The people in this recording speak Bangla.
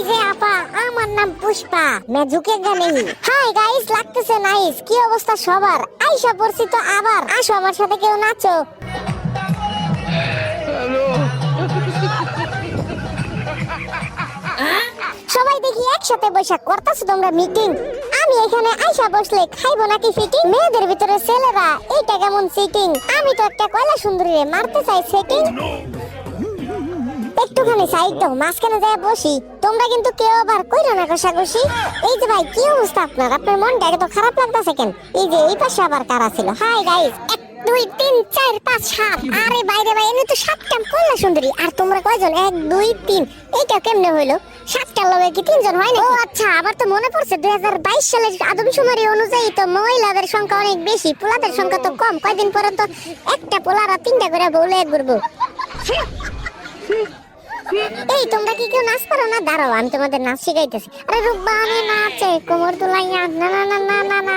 যে আপা, আমার নাম পুষ্পা, मैं झुकेगा नहीं। হাই গাইস, লাগতেছে নাইস। কি অবস্থা সবার? আইসা পড়ছি তো আবার। আসো আমার সাথে কেউ নাচো। সবাই দেখি একসাথে বৈশাখ করতেছো তোমরা মিটিং। আমি এখানে আইসা বসলে খাইবো নাকি ফিটিং? মেয়েদের ভিতরে ছেলেরা এইটা কেমন সিটিং? আমি তো একটা কয়লা সুন্দরী মারতে চাই সেটিং। একটুখানি সাইড দাও, মাঝখানে যায় বসি। তোমরা কিন্তু কেউ আবার কইরো না কষাকষি। এই যে ভাই, কি অবস্থা আপনার? আপনার মনটা এত খারাপ লাগতেছে কেন? এই যে এই পাশে আবার কারা ছিল? Hi guys, 1 2 3 4 5 7। আরে বাইরে ভাই, এনে তো 7টা কয়লা সুন্দরী। আর তোমরা কয়জন? 1 2 3। এইটা কেমনে হইলো? 7টার লগে কি 3 জন হয় না? ও আচ্ছা, আবার তো মনে পড়ছে 2022 সালের আদমশুমারি অনুযায়ী তো মহিলাদের সংখ্যা অনেক বেশি, পোলাদের সংখ্যা তো কম। কয়দিন পরে তো একটা পোলারা 3টা করে বউলে ঘুরবো। এই তোমরা কি কেউ নাচ পারো না? দাঁড়াও, আমি তোমাদের নাচ শিখাইতেছি। আরে রূপবানি নাচে কোমর দুলাইয়া, না না না না না না